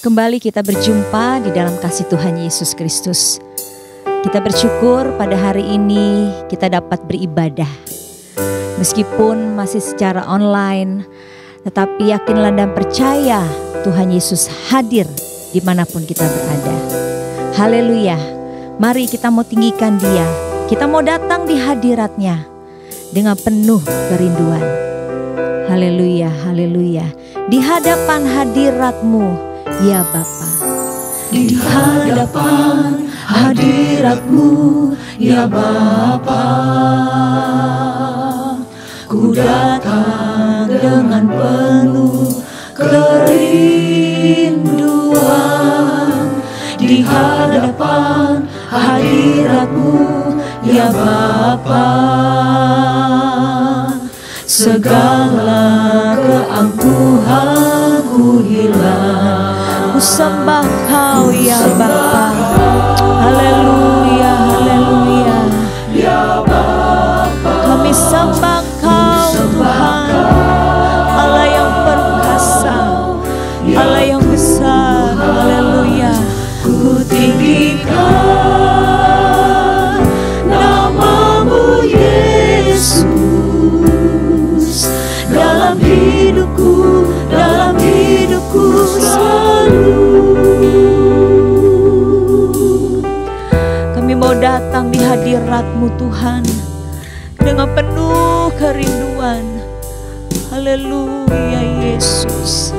Kembali kita berjumpa di dalam kasih Tuhan Yesus Kristus. Kita bersyukur pada hari ini kita dapat beribadah. Meskipun masih secara online, tetapi yakinlah dan percaya Tuhan Yesus hadir dimanapun kita berada. Haleluya. Mari kita mau tinggikan Dia. Kita mau datang di hadirat-Nya dengan penuh kerinduan. Haleluya, haleluya. Di hadapan hadirat-Mu, ya Bapa. Di hadapan hadirat-Mu, ya Bapa, ku datang dengan penuh kerinduan. Di hadapan hadirat-Mu, ya Bapa, segala keangkuhan ku hilang. Ku sembah Kau ya Bapa. Haleluya, haleluya. Ya Bapa, Kami sembah Kau Tuhan, Allah yang perkasa, Allah yang besar. Haleluya. ku tinggikan nama-Mu Yesus dalam hidupku selalu. Kami mau datang di hadirat-Mu Tuhan dengan penuh kerinduan. Haleluya Yesus.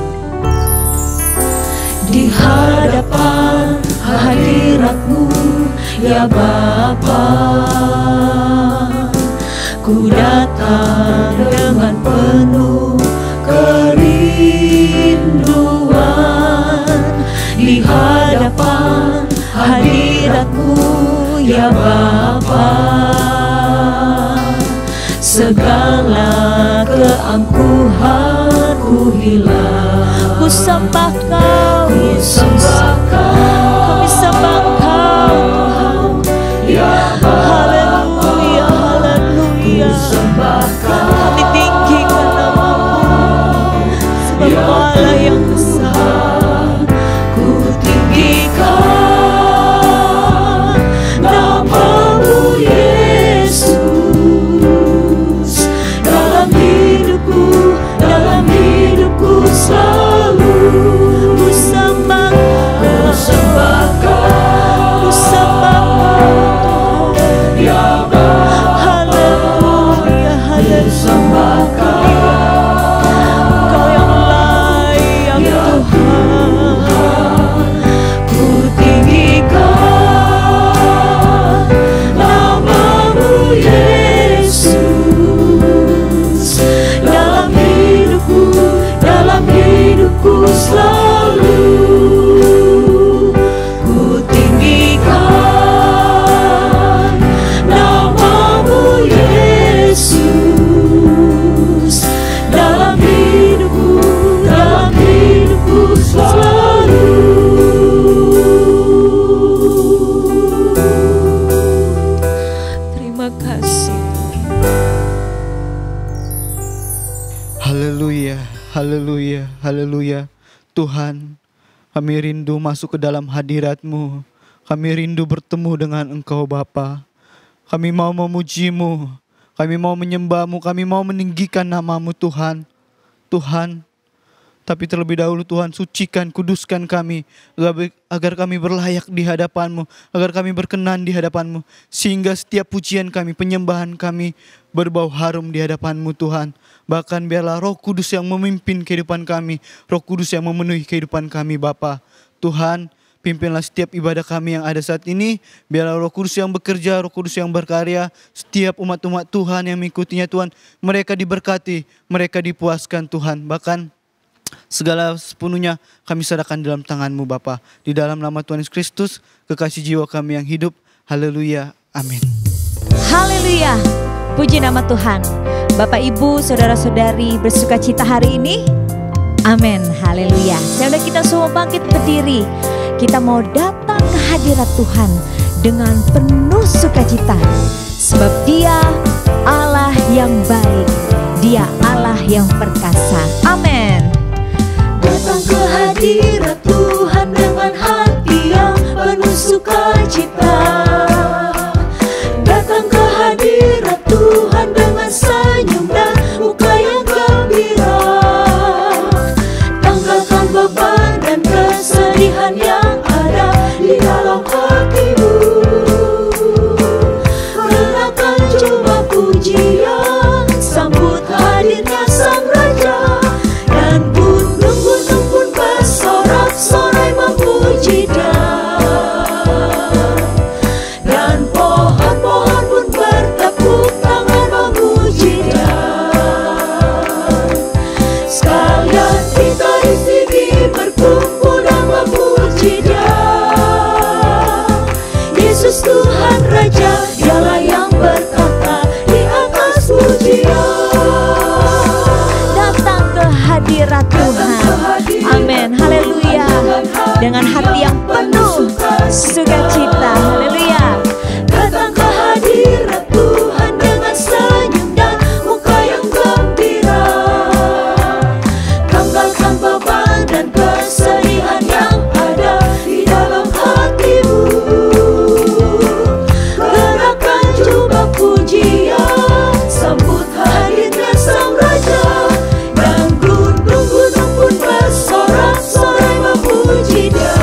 Di hadapan hadirat-Mu, ya Bapa, ku datang dengan penuh kerinduan. Di hadapan hadirat-Mu, ya Bapa, segala keangkuhan ku hilang. Ku sembah Kau Yesus. Kami sembah Kau Tuhan. Ya Bapa, Haleluya, haleluya. Kami tinggikan nama-Mu sebab Allah yang besar. ku tinggikan nama-Mu Yesus dalam hidupku selalu. Ku sembah Kau, Ku sembah Kau ya Bapa, Haleluya, haleluya. Kau yang layak Tuhan. ku tinggikan nama-Mu Yesus dalam hidupku selalu. Ku tinggikan nama-Mu Yesus dalam hidupku selalu. Terima kasih. Haleluya, haleluya, haleluya. Tuhan, kami rindu masuk ke dalam hadirat-Mu. Kami rindu bertemu dengan Engkau Bapa. Kami mau memuji-Mu, kami mau menyembah-Mu, kami mau meninggikan nama-Mu Tuhan. Tuhan, tapi terlebih dahulu Tuhan, sucikan, kuduskan kami agar kami berlayak di hadapan-Mu, agar kami berkenan di hadapan-Mu, sehingga setiap pujian kami, penyembahan kami berbau harum di hadapan-Mu Tuhan. Bahkan biarlah Roh Kudus yang memimpin kehidupan kami, Roh Kudus yang memenuhi kehidupan kami Bapa. Tuhan, pimpinlah setiap ibadah kami yang ada saat ini. Biarlah Roh Kudus yang bekerja, Roh Kudus yang berkarya. Setiap umat-umat Tuhan yang mengikutinya Tuhan, mereka diberkati, mereka dipuaskan Tuhan. Bahkan segala sepenuhnya kami serahkan dalam tangan-Mu Bapa. Di dalam nama Tuhan Yesus Kristus, kekasih jiwa kami yang hidup. Haleluya, amin. Haleluya. Puji nama Tuhan. Bapak, Ibu, saudara-saudari bersuka cita hari ini? Amin, haleluya. Saya udah kita semua bangkit berdiri. Kita mau datang ke hadirat Tuhan dengan penuh sukacita. Sebab Dia Allah yang baik, Dia Allah yang perkasa. Amin. Datang ke hadirat Tuhan. penuh sukacita. Datang ke hadirat Tuhan dengan senyum dan muka yang gembira. Tanggalkan beban dan kesedihan yang ada di dalam hatimu. Kenakan jubah pujian, sambut hadirnya Sang Raja. Dan gunung-gunung pun bersorak-sorai memuji Dia. Dan pohon-pohon pun bertepuk tangan memuji Dia. Sekalian kita di sini berkumpul dan memuji Dia. Yesus Tuhan Raja, Dialah yang bertata di atas pujian. Datang ke hadirat Tuhan. Amin, haleluya. Dengan hati yang penuh sukacita, haleluya. Datang ke hadirat Tuhan dengan senyum dan muka yang gembira. Tanggalkan beban dan kesedihan yang ada di dalam hatimu. Kenakan jubah pujian, sambut hadirnya Sang Raja. Dan gunung-gunung pun bersorak-sorai memuji Dia.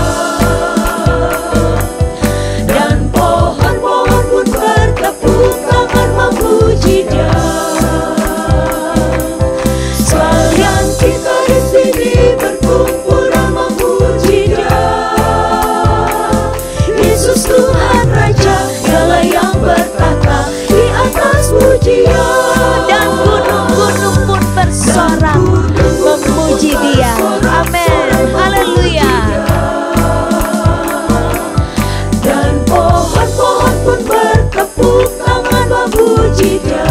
Dan pohon-pohon pun bertepuk tangan memuji Dia. Sekalian kita di sini berkumpul dan memuji Dia. Yesus Tuhan Raja, Dialah yang bertata di atas pujian. Dan gunung-gunung pun bersorak memuji Dia. Amin, haleluya. Dan pohon-pohon pun bertepuk tangan memuji Dia.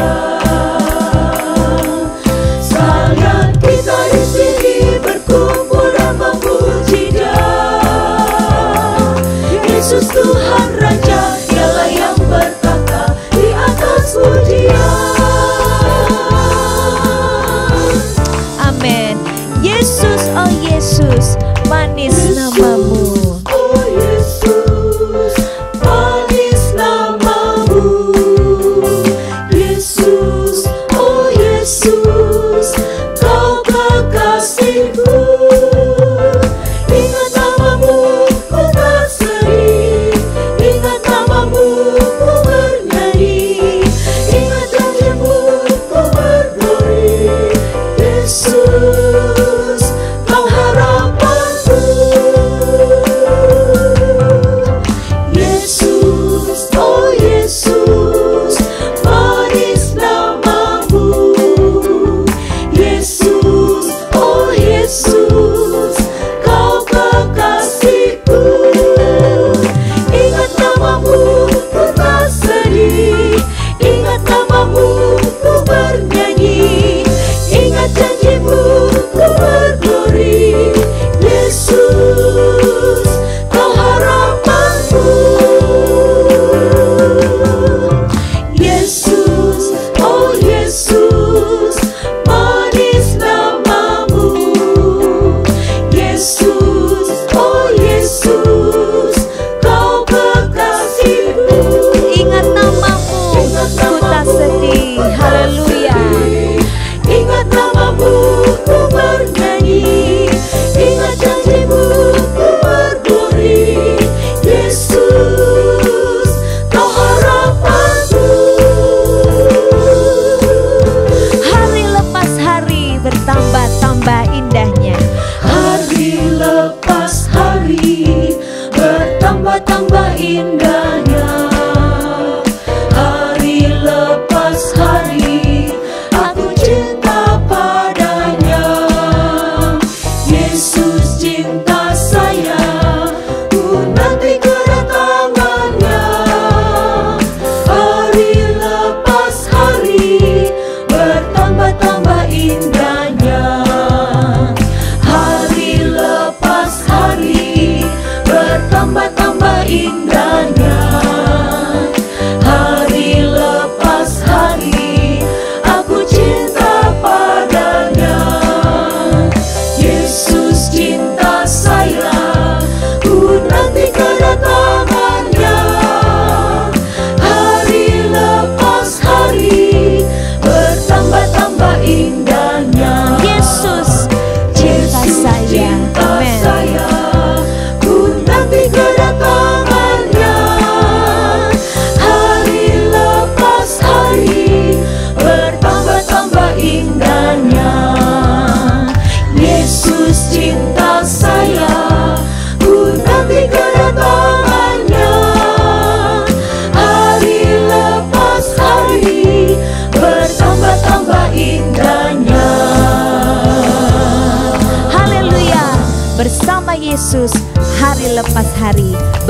Sekalian kita di sini berkumpul dan memuji Dia. Yesus Tuhan Raja, Dialah yang bertata di atas pujian. Amin. Yesus, oh Yesus, manis namamu. Oh Yesus, manis namamu. Yesus, oh Yesus, Kau kekasihku. Ingat namamu, ku bersedih. Ingat namamu, ku bernyanyi. Ingat janjimu, ku berduri. Yesus, Kau harapanku.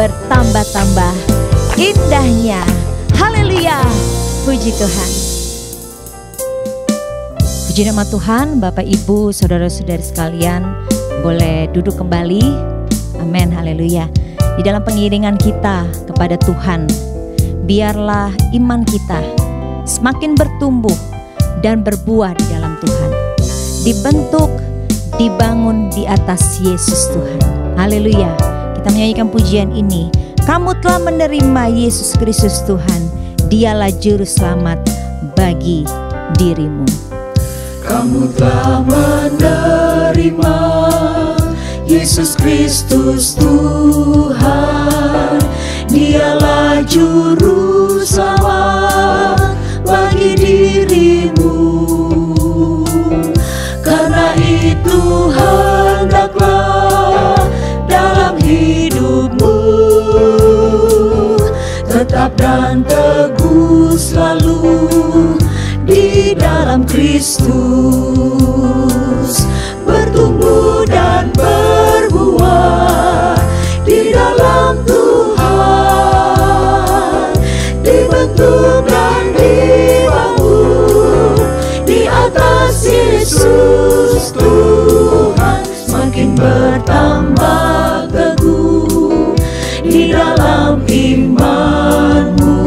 bertambah-tambah indahnya. Haleluya, puji Tuhan. Puji nama Tuhan. Bapak Ibu saudara-saudari sekalian, boleh duduk kembali. Amin, haleluya. Di dalam pengiringan kita kepada Tuhan, biarlah iman kita semakin bertumbuh dan berbuah di dalam Tuhan, dibentuk, dibangun di atas Yesus Tuhan. Haleluya. Kita menyanyikan pujian ini. Kamu telah menerima Yesus Kristus Tuhan, Dialah juru selamat bagi dirimu. Kamu telah menerima Yesus Kristus Tuhan, Dialah juru selamat bagi dirimu. Karena itu hendaklah dalam hidupmu tetap dan teguh selalu di dalam Kristus, bertumbuh dan berbuah di dalam Tuhan, dibentuk dan dibangun di atas Yesus Tuhan, semakin bertambah teguh di dalam imanmu,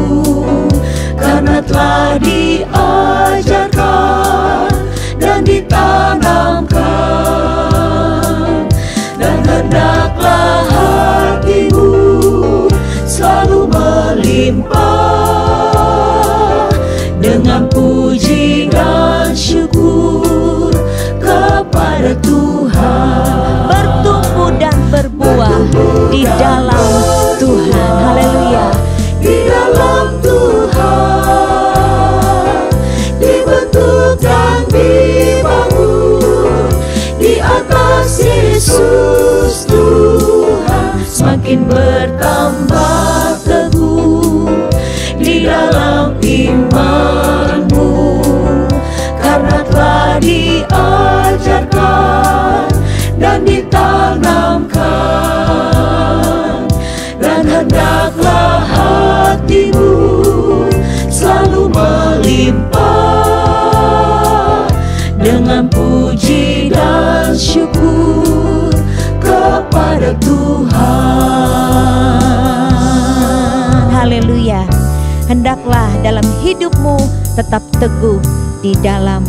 karena telah diajarkan dan ditanamkan, dan hendaklah hatimu selalu melimpah dengan puji dan syukur kepada Tuhan, Bertumbuh dan berbuah di dalam Tuhan. Haleluya. di dalam Tuhan, dibentuk dan dibangun di atas Yesus Tuhan, semakin bertambah teguh di dalam imanmu, karena telah diajarkan dan ditanamkan, dan hendaklah hatimu selalu melimpah dengan puji dan syukur kepada Tuhan. Haleluya. Hendaklah dalam hidupmu tetap teguh di dalam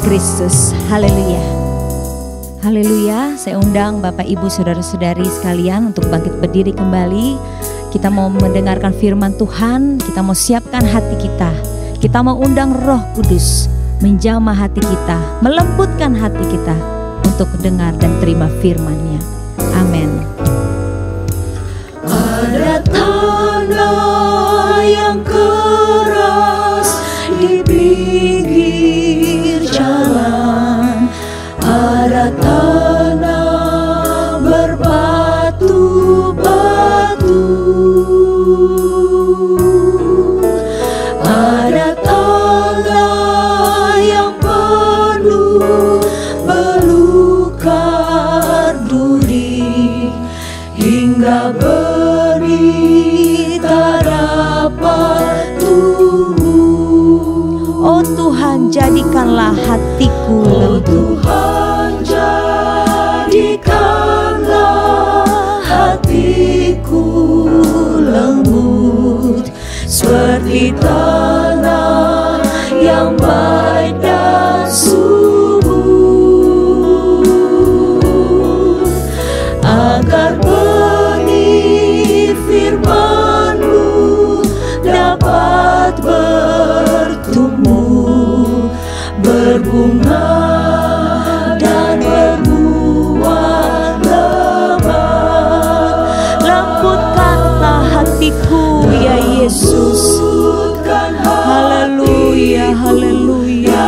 Kristus. Haleluya. Haleluya. Saya undang Bapak Ibu saudara-saudari sekalian untuk bangkit berdiri kembali. Kita mau mendengarkan firman Tuhan. Kita mau siapkan hati kita. Kita mau undang Roh Kudus menjamah hati kita, melembutkan hati kita untuk dengar dan terima firman-Nya. Amin. Ada tanah yang keras di pinggir jalan, ada tanah berbatu-batu, ada tanah yang penuh belukar duri, hingga benih tak dapat tumbuh. Oh Tuhan, jadikanlah hatiku Oh lembut. Tuhan, jadikanlah hatiku lembut, seperti tanah yang baik dan subur, agar benih firman-Mu dapat bertumbuh, berbunga dan berbuah lebat. Lembutkanlah hatiku ya Yesus. Haleluya, haleluya.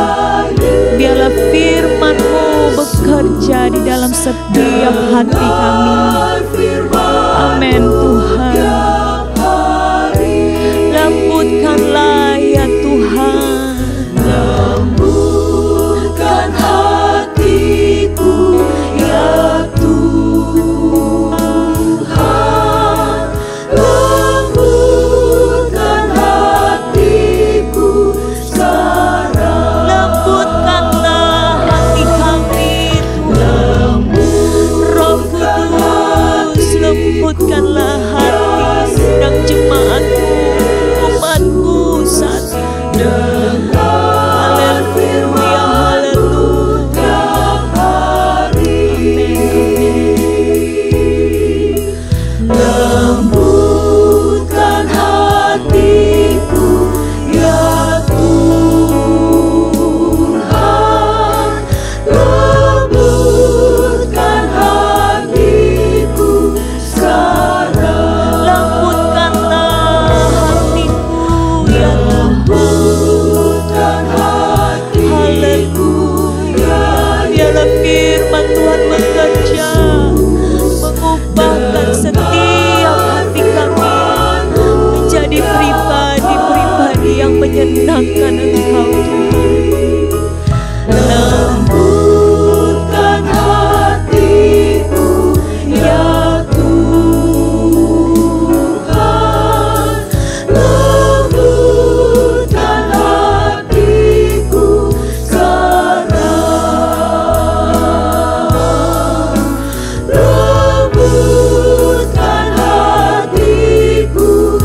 Biarlah firman-Mu bekerja di dalam setiap hati kami. Amin Tuhan. Lembutkanlah ya Tuhan. Lembutkan hatiku ya Tuhan, akan Engkau Tuhan. Lembutkan hatiku ya Tuhan, lembutkan hatiku sekarang, lembutkan hatiku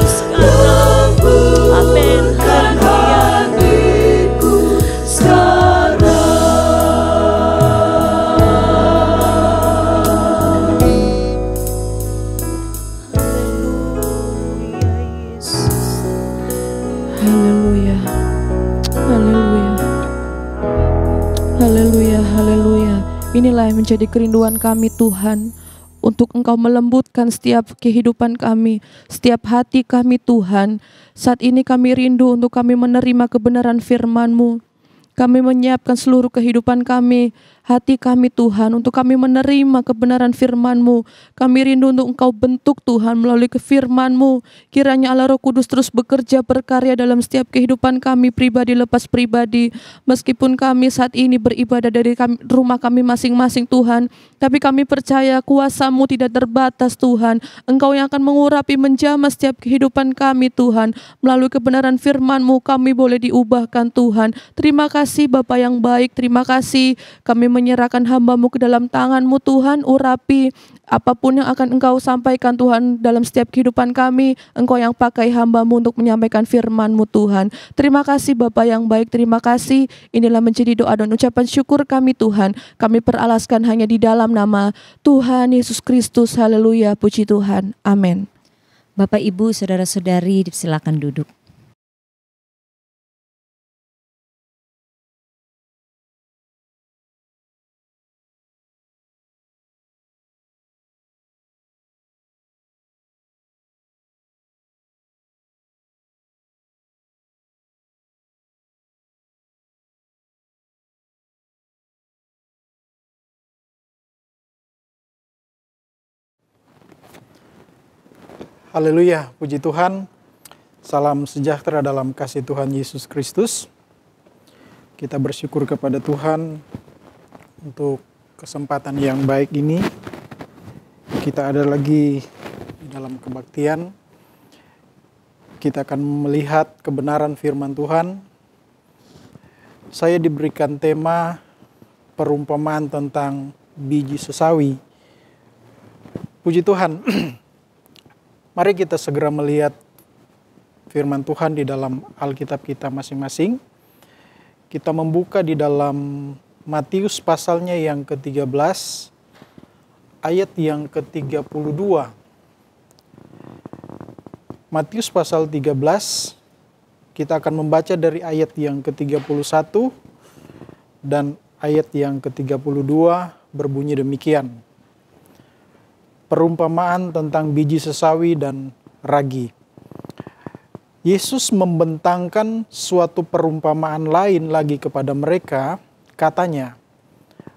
sekarang, lembutkan hatiku sekarang. Amin. Haleluya. Haleluya. Haleluya. Haleluya. Inilah yang menjadi kerinduan kami Tuhan, untuk Engkau melembutkan setiap kehidupan kami, setiap hati kami Tuhan. Saat ini kami rindu untuk kami menerima kebenaran firman-Mu. Kami menyiapkan seluruh kehidupan kami, hati kami Tuhan, untuk kami menerima kebenaran firman-Mu. Kami rindu untuk Engkau bentuk Tuhan melalui firman-Mu. Kiranya Allah Roh Kudus terus bekerja berkarya dalam setiap kehidupan kami pribadi lepas pribadi. Meskipun kami saat ini beribadah dari rumah kami masing-masing Tuhan, tapi kami percaya kuasa-Mu tidak terbatas Tuhan. Engkau yang akan mengurapi menjamah setiap kehidupan kami Tuhan. Melalui kebenaran firman-Mu kami boleh diubahkan Tuhan. Terima kasih Bapa yang baik, terima kasih. Kami menyerahkan hamba-Mu ke dalam tangan-Mu Tuhan. Urapi apapun yang akan Engkau sampaikan Tuhan dalam setiap kehidupan kami. Engkau yang pakai hamba-Mu untuk menyampaikan firman-Mu Tuhan. Terima kasih Bapa yang baik, terima kasih. Inilah menjadi doa dan ucapan syukur kami Tuhan. Kami peralaskan hanya di dalam nama Tuhan Yesus Kristus. Haleluya, puji Tuhan. Amin. Bapak, Ibu, saudara-saudari, silakan duduk. Haleluya, puji Tuhan. Salam sejahtera dalam kasih Tuhan Yesus Kristus. Kita bersyukur kepada Tuhan untuk kesempatan yang baik ini. Kita ada lagi di dalam kebaktian. Kita akan melihat kebenaran firman Tuhan. Saya diberikan tema perumpamaan tentang biji sesawi. Puji Tuhan. Mari kita segera melihat firman Tuhan di dalam Alkitab kita masing-masing. Kita membuka di dalam Matius pasalnya yang ke-13, ayat yang ke-32. Matius pasal 13, kita akan membaca dari ayat yang ke-31 dan ayat yang ke-32 berbunyi demikian. Perumpamaan tentang biji sesawi dan ragi. Yesus membentangkan suatu perumpamaan lain lagi kepada mereka, katanya,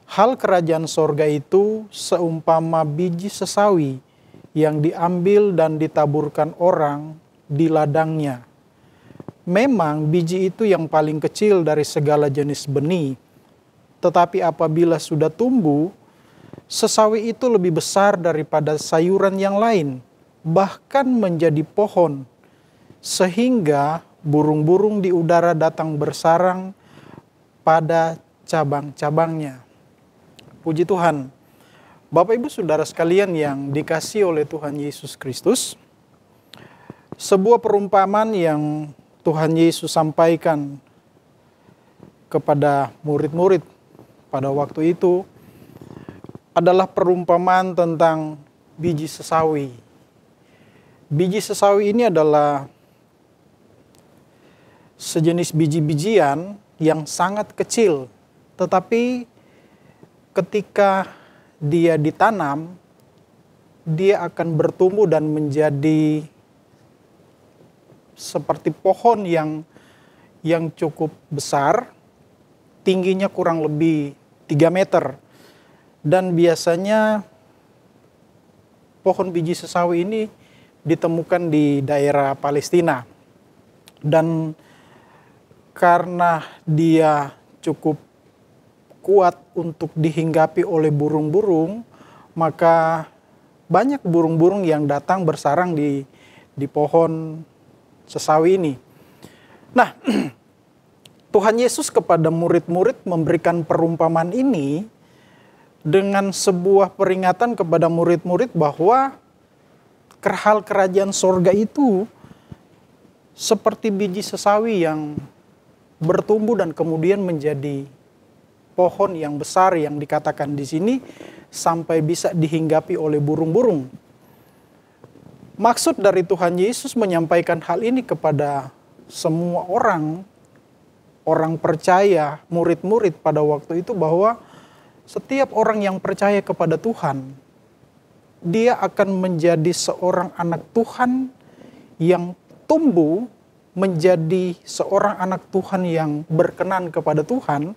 hal kerajaan sorga itu seumpama biji sesawi yang diambil dan ditaburkan orang di ladangnya. Memang biji itu yang paling kecil dari segala jenis benih, tetapi apabila sudah tumbuh, sesawi itu lebih besar daripada sayuran yang lain, bahkan menjadi pohon, sehingga burung-burung di udara datang bersarang pada cabang-cabangnya. Puji Tuhan. Bapak Ibu Saudara sekalian yang dikasihi oleh Tuhan Yesus Kristus, sebuah perumpamaan yang Tuhan Yesus sampaikan kepada murid-murid pada waktu itu adalah perumpamaan tentang biji sesawi. Biji sesawi ini adalah sejenis biji-bijian yang sangat kecil, tetapi ketika dia ditanam, dia akan bertumbuh dan menjadi seperti pohon yang cukup besar, tingginya kurang lebih 3 meter. Dan biasanya pohon biji sesawi ini ditemukan di daerah Palestina. Dan karena dia cukup kuat untuk dihinggapi oleh burung-burung, maka banyak burung-burung yang datang bersarang di pohon sesawi ini. Nah, Tuhan Yesus kepada murid-murid memberikan perumpamaan ini dengan sebuah peringatan kepada murid-murid bahwa hal kerajaan sorga itu seperti biji sesawi yang bertumbuh dan kemudian menjadi pohon yang besar yang dikatakan di sini sampai bisa dihinggapi oleh burung-burung. Maksud dari Tuhan Yesus menyampaikan hal ini kepada semua orang percaya, murid-murid pada waktu itu, bahwa setiap orang yang percaya kepada Tuhan, dia akan menjadi seorang anak Tuhan yang tumbuh menjadi seorang anak Tuhan yang berkenan kepada Tuhan.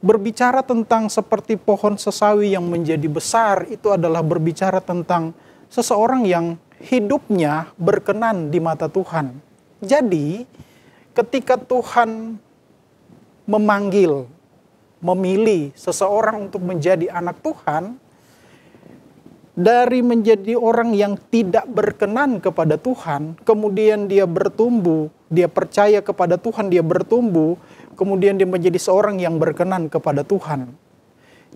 Berbicara tentang seperti pohon sesawi yang menjadi besar, itu adalah berbicara tentang seseorang yang hidupnya berkenan di mata Tuhan. Jadi, ketika Tuhan memanggil, memilih seseorang untuk menjadi anak Tuhan, dari menjadi orang yang tidak berkenan kepada Tuhan, kemudian dia bertumbuh, dia percaya kepada Tuhan, dia bertumbuh, kemudian dia menjadi seorang yang berkenan kepada Tuhan.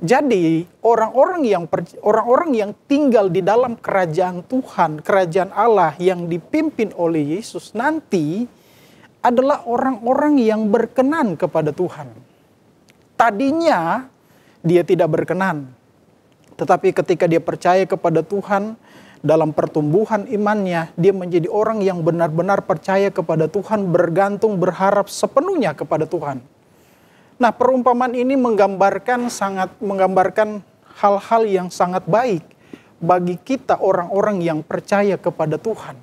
Jadi orang-orang yang tinggal di dalam kerajaan Tuhan, kerajaan Allah yang dipimpin oleh Yesus nanti adalah orang-orang yang berkenan kepada Tuhan. Tadinya dia tidak berkenan, tetapi ketika dia percaya kepada Tuhan, dalam pertumbuhan imannya, dia menjadi orang yang benar-benar percaya kepada Tuhan, bergantung, berharap sepenuhnya kepada Tuhan. Nah, perumpamaan ini menggambarkan hal-hal yang sangat baik bagi kita orang-orang yang percaya kepada Tuhan.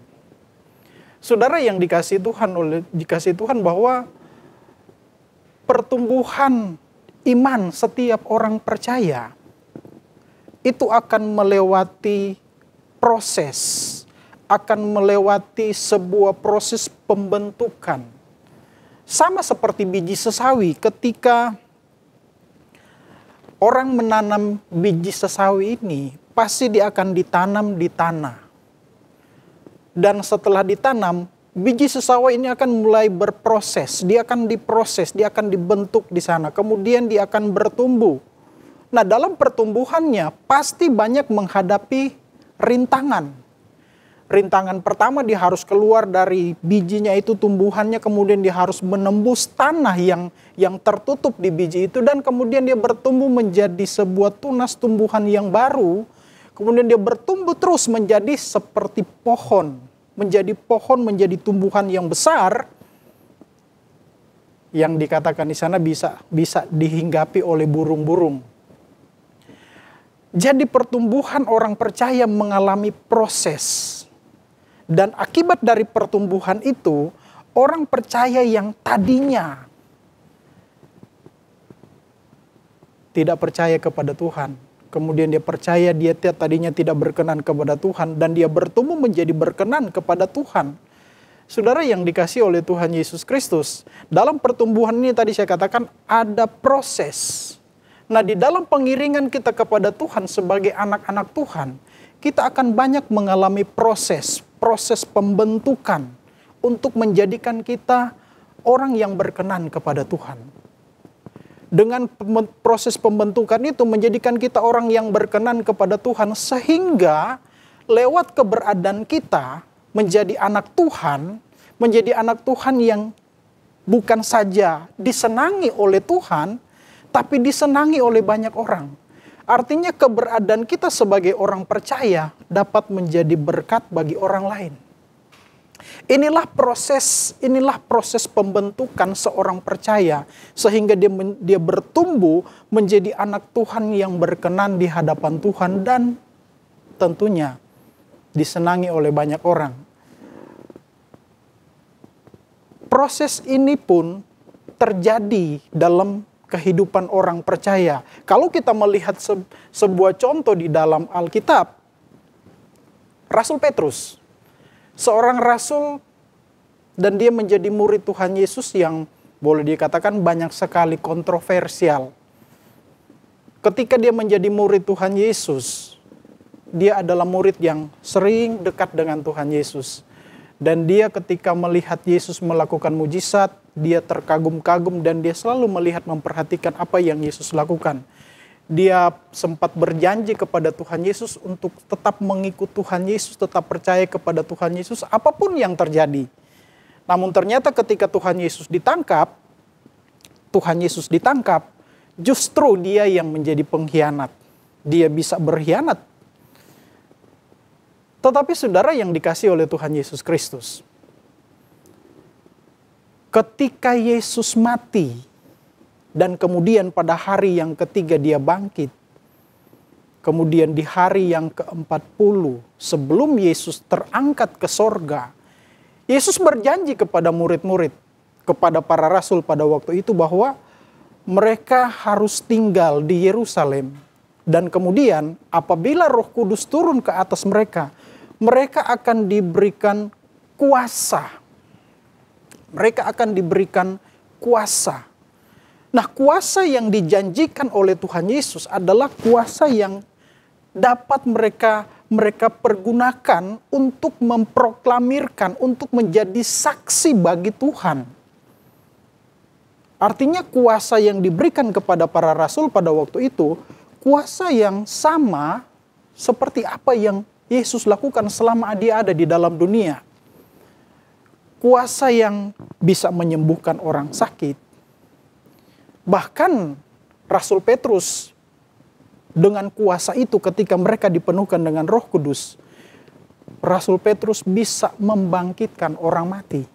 Saudara yang dikasihi Tuhan bahwa pertumbuhan iman setiap orang percaya itu akan melewati proses, akan melewati sebuah proses pembentukan. Sama seperti biji sesawi, ketika orang menanam biji sesawi ini, pasti dia akan ditanam di tanah. Dan setelah ditanam, biji sesawi ini akan mulai berproses, dia akan diproses, dia akan dibentuk di sana, kemudian dia akan bertumbuh. Nah, dalam pertumbuhannya pasti banyak menghadapi rintangan. Rintangan pertama, dia harus keluar dari bijinya itu, tumbuhannya, kemudian dia harus menembus tanah yang tertutup di biji itu, dan kemudian dia bertumbuh menjadi sebuah tunas tumbuhan yang baru. Kemudian dia bertumbuh terus menjadi seperti pohon, menjadi tumbuhan yang besar, yang dikatakan di sana bisa dihinggapi oleh burung-burung. Jadi pertumbuhan orang percaya mengalami proses. Dan akibat dari pertumbuhan itu, orang percaya yang tadinya tidak percaya kepada Tuhan, kemudian dia percaya dia tadinya tidak berkenan kepada Tuhan, dan dia bertumbuh menjadi berkenan kepada Tuhan. Saudara yang dikasihi oleh Tuhan Yesus Kristus, dalam pertumbuhan ini tadi saya katakan ada proses. Nah, di dalam pengiringan kita kepada Tuhan sebagai anak-anak Tuhan, kita akan banyak mengalami proses pembentukan untuk menjadikan kita orang yang berkenan kepada Tuhan. Dengan proses pembentukan itu menjadikan kita orang yang berkenan kepada Tuhan, sehingga lewat keberadaan kita menjadi anak Tuhan yang bukan saja disenangi oleh Tuhan, tapi disenangi oleh banyak orang. Artinya keberadaan kita sebagai orang percaya dapat menjadi berkat bagi orang lain. Inilah proses pembentukan seorang percaya, sehingga dia bertumbuh menjadi anak Tuhan yang berkenan di hadapan Tuhan, dan tentunya disenangi oleh banyak orang. Proses ini pun terjadi dalam kehidupan orang percaya. Kalau kita melihat sebuah contoh di dalam Alkitab, Rasul Petrus. Seorang rasul dan dia menjadi murid Tuhan Yesus yang boleh dikatakan banyak sekali kontroversial. Ketika dia menjadi murid Tuhan Yesus, dia adalah murid yang sering dekat dengan Tuhan Yesus. Dan dia ketika melihat Yesus melakukan mujizat, dia terkagum-kagum dan dia selalu melihat memperhatikan apa yang Yesus lakukan. Dia sempat berjanji kepada Tuhan Yesus untuk tetap mengikut Tuhan Yesus, tetap percaya kepada Tuhan Yesus apapun yang terjadi. Namun ternyata ketika Tuhan Yesus ditangkap, justru dia yang menjadi pengkhianat. Dia bisa berkhianat. Tetapi saudara yang dikasihi oleh Tuhan Yesus Kristus, ketika Yesus mati, dan kemudian pada hari yang ketiga dia bangkit, kemudian di hari yang ke-40 sebelum Yesus terangkat ke sorga, Yesus berjanji kepada murid-murid, kepada para rasul pada waktu itu bahwa mereka harus tinggal di Yerusalem. Dan kemudian apabila Roh Kudus turun ke atas mereka, mereka akan diberikan kuasa. Mereka akan diberikan kuasa. Nah, kuasa yang dijanjikan oleh Tuhan Yesus adalah kuasa yang dapat mereka pergunakan untuk memproklamirkan, untuk menjadi saksi bagi Tuhan. Artinya kuasa yang diberikan kepada para rasul pada waktu itu, kuasa yang sama seperti apa yang Yesus lakukan selama dia ada di dalam dunia. Kuasa yang bisa menyembuhkan orang sakit. Bahkan Rasul Petrus dengan kuasa itu ketika mereka dipenuhkan dengan Roh Kudus, Rasul Petrus bisa membangkitkan orang mati.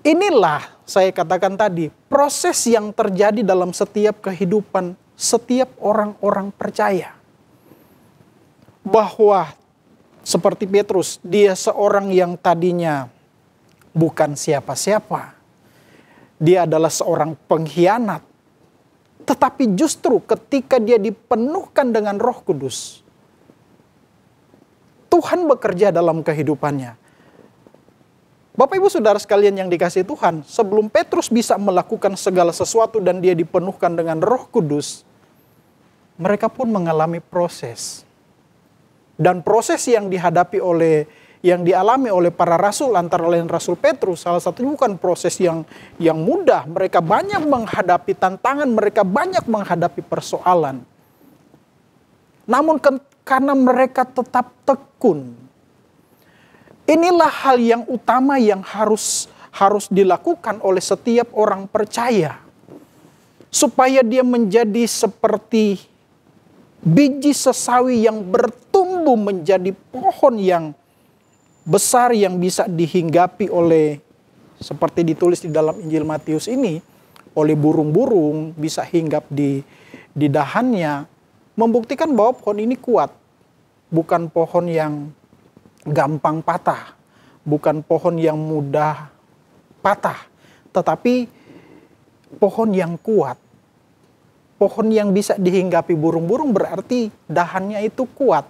Inilah saya katakan tadi, proses yang terjadi dalam setiap kehidupan setiap orang-orang percaya. Bahwa seperti Petrus, dia seorang yang tadinya bukan siapa-siapa. Dia adalah seorang pengkhianat. Tetapi justru ketika dia dipenuhkan dengan Roh Kudus, Tuhan bekerja dalam kehidupannya. Bapak Ibu Saudara sekalian yang dikasihi Tuhan, sebelum Petrus bisa melakukan segala sesuatu dan dia dipenuhkan dengan Roh Kudus, mereka pun mengalami proses. Dan proses yang dialami oleh para rasul, antara lain Rasul Petrus, salah satunya bukan proses yang mudah. Mereka banyak menghadapi tantangan, mereka banyak menghadapi persoalan. Namun karena mereka tetap tekun, inilah hal yang utama yang harus dilakukan oleh setiap orang percaya. Supaya dia menjadi seperti biji sesawi yang bertumbuh menjadi pohon yang besar yang bisa dihinggapi oleh, seperti ditulis di dalam Injil Matius ini, oleh burung-burung, bisa hinggap di dahannya, membuktikan bahwa pohon ini kuat. Bukan pohon yang gampang patah, bukan pohon yang mudah patah, tetapi pohon yang kuat. Pohon yang bisa dihinggapi burung-burung berarti dahannya itu kuat.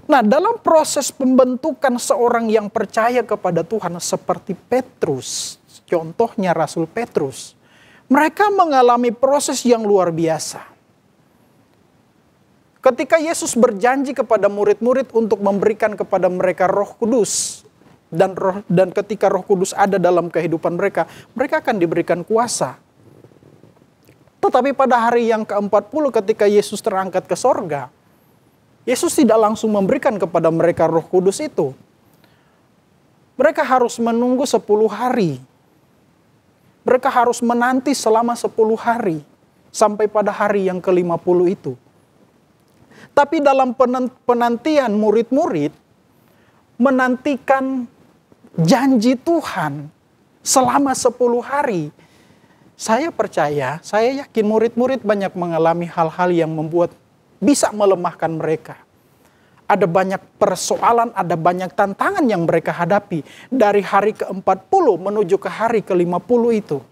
Nah, dalam proses pembentukan seorang yang percaya kepada Tuhan seperti Petrus, contohnya Rasul Petrus, mereka mengalami proses yang luar biasa. Ketika Yesus berjanji kepada murid-murid untuk memberikan kepada mereka Roh Kudus, dan ketika Roh Kudus ada dalam kehidupan mereka, mereka akan diberikan kuasa. Tetapi pada hari yang ke-40 ketika Yesus terangkat ke sorga, Yesus tidak langsung memberikan kepada mereka Roh Kudus itu. Mereka harus menunggu 10 hari. Mereka harus menanti selama 10 hari. Sampai pada hari yang ke-50 itu. Tapi dalam penantian murid-murid menantikan janji Tuhan selama 10 hari. Saya percaya, saya yakin murid-murid banyak mengalami hal-hal yang membuat bisa melemahkan mereka. Ada banyak persoalan, ada banyak tantangan yang mereka hadapi. Dari hari ke-40 menuju ke hari ke-50 itu.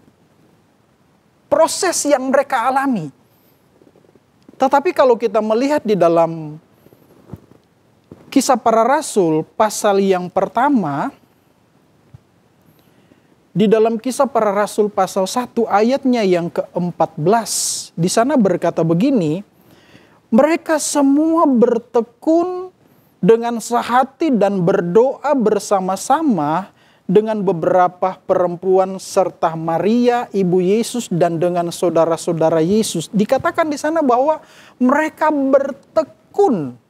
Proses yang mereka alami. Tetapi kalau kita melihat di dalam Kisah Para Rasul pasal yang pertama, di dalam Kisah Para Rasul pasal 1 ayatnya yang ke-14, di sana berkata begini, mereka semua bertekun dengan sehati dan berdoa bersama-sama dengan beberapa perempuan serta Maria ibu Yesus dan dengan saudara-saudara Yesus. Dikatakan di sana bahwa mereka bertekun.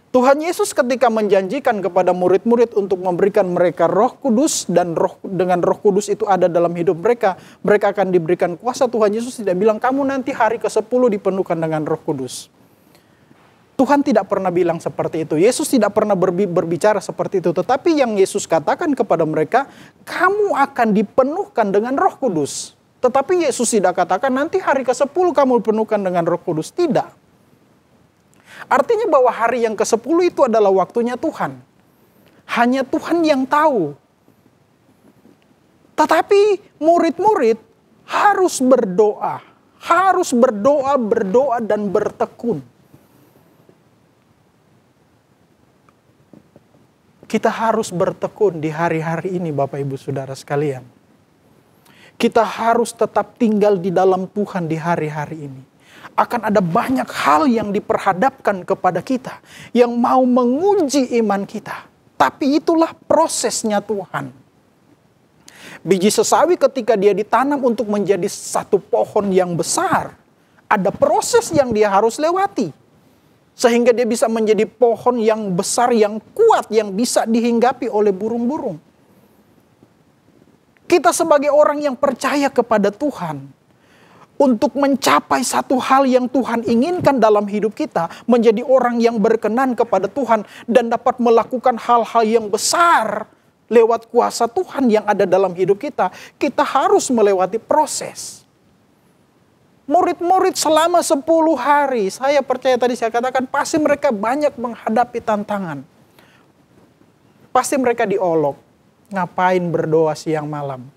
Tuhan Yesus ketika menjanjikan kepada murid-murid untuk memberikan mereka Roh Kudus dan dengan Roh Kudus itu ada dalam hidup mereka, mereka akan diberikan kuasa. Tuhan Yesus tidak bilang kamu nanti hari ke-10 dipenuhkan dengan Roh Kudus. Tuhan tidak pernah bilang seperti itu. Yesus tidak pernah berbicara seperti itu. Tetapi yang Yesus katakan kepada mereka, kamu akan dipenuhkan dengan Roh Kudus. Tetapi Yesus tidak katakan nanti hari ke-10 kamu dipenuhkan dengan Roh Kudus. Tidak. Artinya bahwa hari yang ke-10 itu adalah waktunya Tuhan. Hanya Tuhan yang tahu. Tetapi murid-murid harus berdoa. Harus berdoa dan bertekun. Kita harus bertekun di hari-hari ini Bapak Ibu Saudara sekalian. Kita harus tetap tinggal di dalam Tuhan di hari-hari ini. Akan ada banyak hal yang diperhadapkan kepada kita, yang mau menguji iman kita. Tapi itulah prosesnya Tuhan. Biji sesawi ketika dia ditanam untuk menjadi satu pohon yang besar, ada proses yang dia harus lewati. Sehingga dia bisa menjadi pohon yang besar, yang kuat, yang bisa dihinggapi oleh burung-burung. Kita sebagai orang yang percaya kepada Tuhan, untuk mencapai satu hal yang Tuhan inginkan dalam hidup kita, menjadi orang yang berkenan kepada Tuhan dan dapat melakukan hal-hal yang besar lewat kuasa Tuhan yang ada dalam hidup kita, kita harus melewati proses. Murid-murid selama 10 hari, saya percaya tadi saya katakan pasti mereka banyak menghadapi tantangan. Pasti mereka diolok, ngapain berdoa siang malam.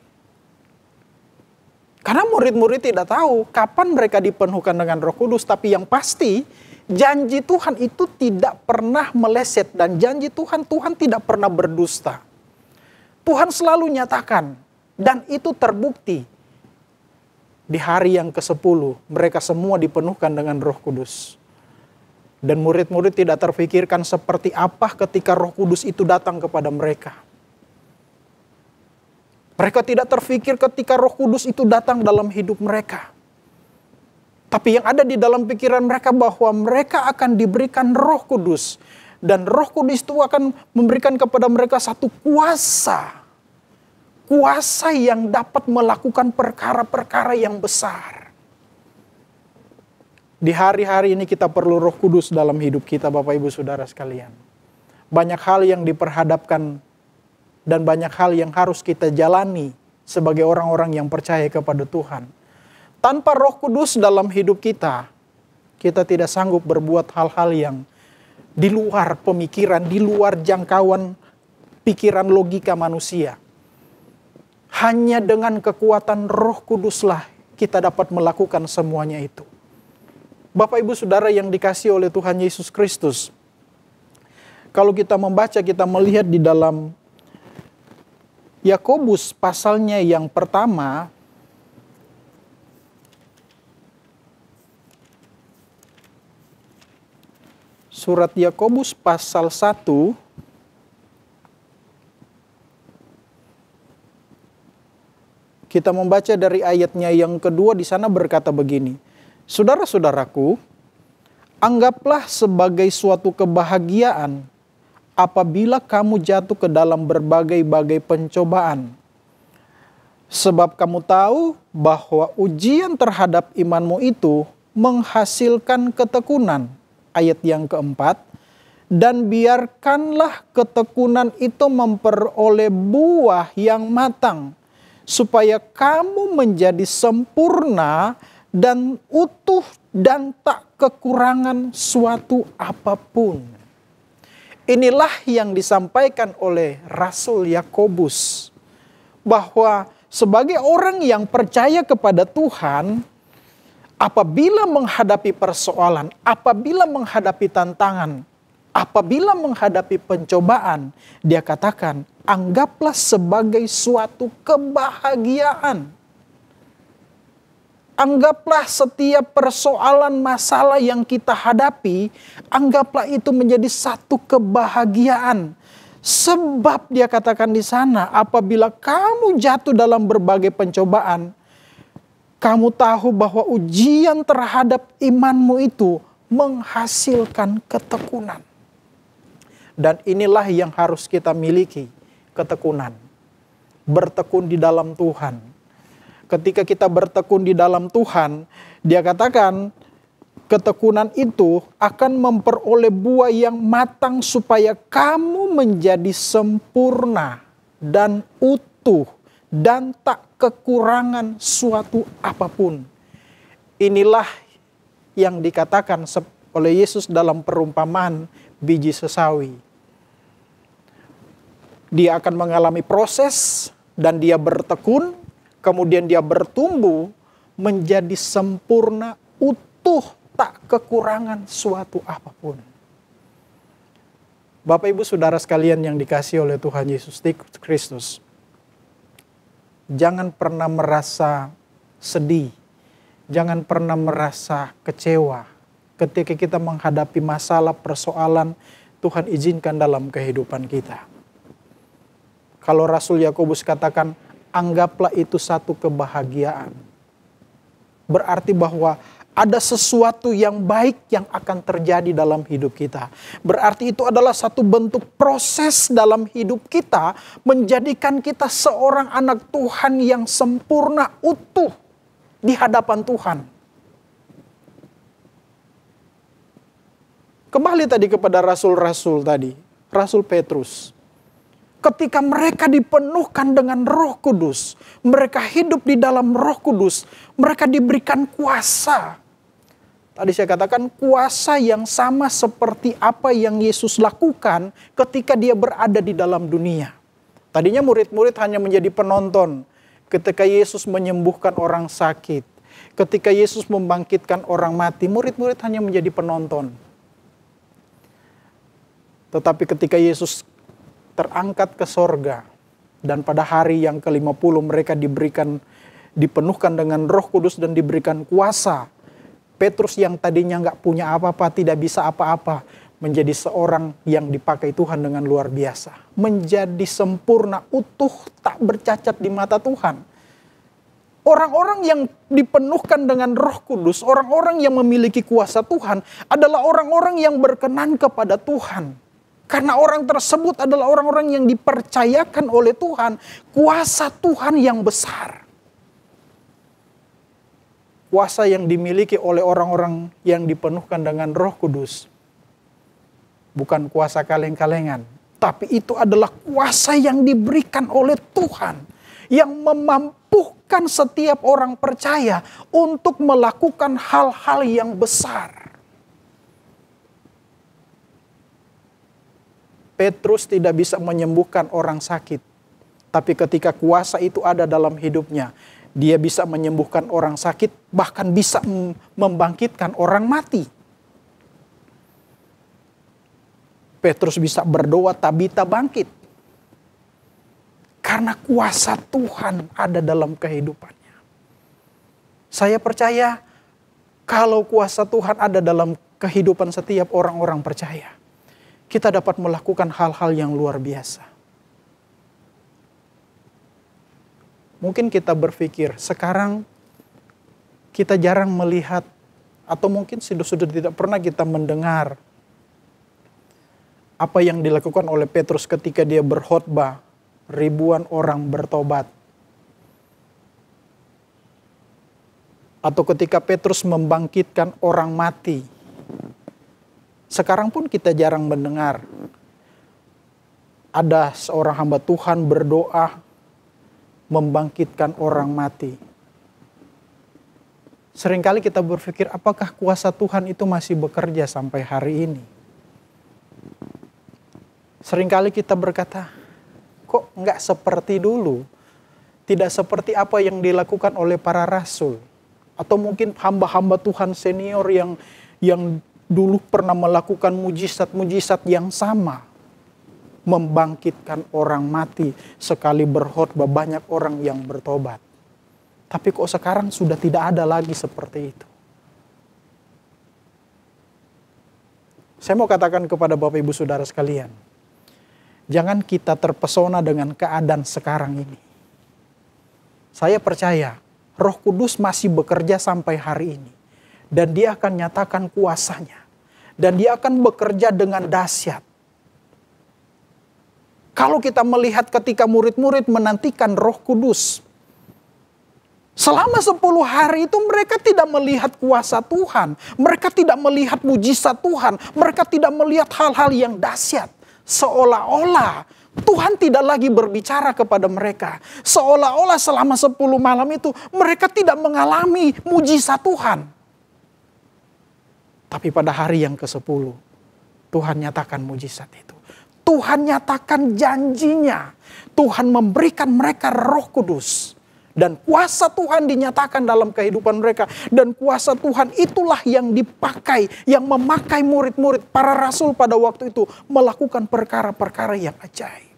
Karena murid-murid tidak tahu kapan mereka dipenuhkan dengan Roh Kudus. Tapi yang pasti janji Tuhan itu tidak pernah meleset. Dan janji Tuhan tidak pernah berdusta. Tuhan selalu nyatakan. Dan itu terbukti. Di hari yang ke-10 mereka semua dipenuhkan dengan Roh Kudus. Dan murid-murid tidak terfikirkan seperti apa ketika Roh Kudus itu datang kepada mereka. Mereka tidak terfikir ketika Roh Kudus itu datang dalam hidup mereka. Tapi yang ada di dalam pikiran mereka bahwa mereka akan diberikan Roh Kudus. Dan Roh Kudus itu akan memberikan kepada mereka satu kuasa. Kuasa yang dapat melakukan perkara-perkara yang besar. Di hari-hari ini kita perlu Roh Kudus dalam hidup kita Bapak Ibu Saudara sekalian. Banyak hal yang diperhadapkan dan banyak hal yang harus kita jalani sebagai orang-orang yang percaya kepada Tuhan. Tanpa Roh Kudus dalam hidup kita, kita tidak sanggup berbuat hal-hal yang di luar pemikiran, di luar jangkauan pikiran logika manusia. Hanya dengan kekuatan Roh Kuduslah kita dapat melakukan semuanya itu. Bapak Ibu Saudara yang dikasihi oleh Tuhan Yesus Kristus, kalau kita membaca, kita melihat di dalam Yakobus pasalnya yang pertama, surat Yakobus pasal 1, kita membaca dari ayatnya yang kedua, di sana berkata begini, saudara-saudaraku, anggaplah sebagai suatu kebahagiaan apabila kamu jatuh ke dalam berbagai-bagai pencobaan. Sebab kamu tahu bahwa ujian terhadap imanmu itu menghasilkan ketekunan. Ayat yang keempat. Dan biarkanlah ketekunan itu memperoleh buah yang matang. Supaya kamu menjadi sempurna dan utuh dan tak kekurangan suatu apapun. Inilah yang disampaikan oleh Rasul Yakobus, bahwa sebagai orang yang percaya kepada Tuhan, apabila menghadapi persoalan, apabila menghadapi tantangan, apabila menghadapi pencobaan, dia katakan, anggaplah sebagai suatu kebahagiaan. Anggaplah setiap persoalan masalah yang kita hadapi, anggaplah itu menjadi satu kebahagiaan. Sebab dia katakan di sana, apabila kamu jatuh dalam berbagai pencobaan, kamu tahu bahwa ujian terhadap imanmu itu menghasilkan ketekunan. Dan inilah yang harus kita miliki, ketekunan. Bertekun di dalam Tuhan. Ketika kita bertekun di dalam Tuhan, dia katakan ketekunan itu akan memperoleh buah yang matang supaya kamu menjadi sempurna dan utuh dan tak kekurangan suatu apapun. Inilah yang dikatakan oleh Yesus dalam perumpamaan biji sesawi. Dia akan mengalami proses dan dia bertekun, kemudian dia bertumbuh menjadi sempurna, utuh, tak kekurangan suatu apapun. Bapak Ibu Saudara sekalian yang dikasihi oleh Tuhan Yesus Kristus, jangan pernah merasa sedih, jangan pernah merasa kecewa ketika kita menghadapi masalah persoalan Tuhan izinkan dalam kehidupan kita. Kalau Rasul Yakobus katakan, anggaplah itu satu kebahagiaan. Berarti bahwa ada sesuatu yang baik yang akan terjadi dalam hidup kita. Berarti itu adalah satu bentuk proses dalam hidup kita, menjadikan kita seorang anak Tuhan yang sempurna, utuh di hadapan Tuhan. Kembali tadi kepada rasul-rasul tadi, Rasul Petrus. Ketika mereka dipenuhkan dengan Roh Kudus, mereka hidup di dalam Roh Kudus, mereka diberikan kuasa. Tadi saya katakan kuasa yang sama seperti apa yang Yesus lakukan ketika dia berada di dalam dunia. Tadinya murid-murid hanya menjadi penonton ketika Yesus menyembuhkan orang sakit. Ketika Yesus membangkitkan orang mati, murid-murid hanya menjadi penonton. Tetapi ketika Yesus terangkat ke sorga, dan pada hari yang ke-50 mereka dipenuhkan dengan Roh Kudus dan diberikan kuasa. Petrus yang tadinya nggak punya apa-apa, tidak bisa apa-apa, menjadi seorang yang dipakai Tuhan dengan luar biasa. Menjadi sempurna, utuh, tak bercacat di mata Tuhan. Orang-orang yang dipenuhkan dengan Roh Kudus, orang-orang yang memiliki kuasa Tuhan, adalah orang-orang yang berkenan kepada Tuhan. Karena orang tersebut adalah orang-orang yang dipercayakan oleh Tuhan, kuasa Tuhan yang besar. Kuasa yang dimiliki oleh orang-orang yang dipenuhkan dengan Roh Kudus. Bukan kuasa kaleng-kalengan, tapi itu adalah kuasa yang diberikan oleh Tuhan. Yang memampukan setiap orang percaya untuk melakukan hal-hal yang besar. Petrus tidak bisa menyembuhkan orang sakit. Tapi ketika kuasa itu ada dalam hidupnya, dia bisa menyembuhkan orang sakit, bahkan bisa membangkitkan orang mati. Petrus bisa berdoa, Tabita bangkit. Karena kuasa Tuhan ada dalam kehidupannya. Saya percaya kalau kuasa Tuhan ada dalam kehidupan setiap orang-orang percaya, kita dapat melakukan hal-hal yang luar biasa. Mungkin kita berpikir, sekarang kita jarang melihat, atau mungkin sudah tidak pernah kita mendengar apa yang dilakukan oleh Petrus ketika dia berkhotbah, ribuan orang bertobat. Atau ketika Petrus membangkitkan orang mati. Sekarang pun kita jarang mendengar ada seorang hamba Tuhan berdoa membangkitkan orang mati. Seringkali kita berpikir, apakah kuasa Tuhan itu masih bekerja sampai hari ini? Seringkali kita berkata, kok nggak seperti dulu? Tidak seperti apa yang dilakukan oleh para rasul Atau mungkin hamba-hamba Tuhan senior yang dulu pernah melakukan mujizat-mujizat yang sama. Membangkitkan orang mati, sekali berkhotbah banyak orang yang bertobat. Tapi kok sekarang sudah tidak ada lagi seperti itu. Saya mau katakan kepada Bapak Ibu Saudara sekalian, jangan kita terpesona dengan keadaan sekarang ini. Saya percaya Roh Kudus masih bekerja sampai hari ini. Dan dia akan nyatakan kuasanya. Dan dia akan bekerja dengan dahsyat. Kalau kita melihat ketika murid-murid menantikan Roh Kudus, selama 10 hari itu mereka tidak melihat kuasa Tuhan. Mereka tidak melihat mujizat Tuhan. Mereka tidak melihat hal-hal yang dahsyat. Seolah-olah Tuhan tidak lagi berbicara kepada mereka. Seolah-olah selama 10 malam itu mereka tidak mengalami mujizat Tuhan. Tapi pada hari yang ke-10 Tuhan nyatakan mujizat itu. Tuhan nyatakan janjinya. Tuhan memberikan mereka Roh Kudus. Dan kuasa Tuhan dinyatakan dalam kehidupan mereka. Dan kuasa Tuhan itulah yang dipakai, yang memakai murid-murid, para rasul pada waktu itu melakukan perkara-perkara yang ajaib.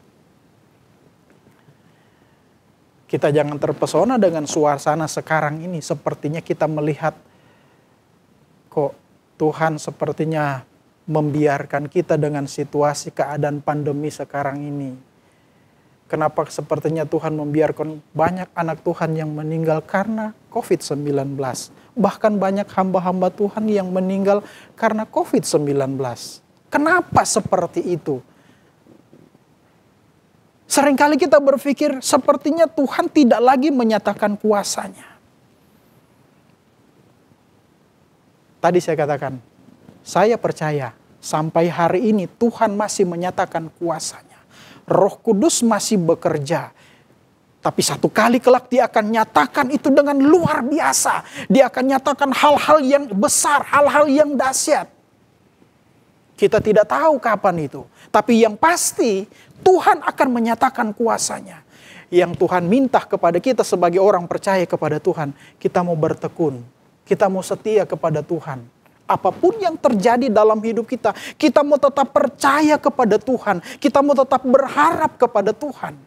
Kita jangan terpesona dengan suasana sekarang ini. Sepertinya kita melihat kok Tuhan sepertinya membiarkan kita dengan situasi keadaan pandemi sekarang ini. Kenapa sepertinya Tuhan membiarkan banyak anak Tuhan yang meninggal karena COVID-19. Bahkan banyak hamba-hamba Tuhan yang meninggal karena COVID-19. Kenapa seperti itu? Seringkali kita berpikir sepertinya Tuhan tidak lagi menyatakan kuasanya. Tadi saya katakan, saya percaya sampai hari ini Tuhan masih menyatakan kuasanya. Roh Kudus masih bekerja. Tapi satu kali kelak dia akan nyatakan itu dengan luar biasa. Dia akan nyatakan hal-hal yang besar, hal-hal yang dahsyat. Kita tidak tahu kapan itu. Tapi yang pasti Tuhan akan menyatakan kuasanya. Yang Tuhan minta kepada kita sebagai orang percaya kepada Tuhan. Kita mau bertekun. Kita mau setia kepada Tuhan. Apapun yang terjadi dalam hidup kita, kita mau tetap percaya kepada Tuhan. Kita mau tetap berharap kepada Tuhan.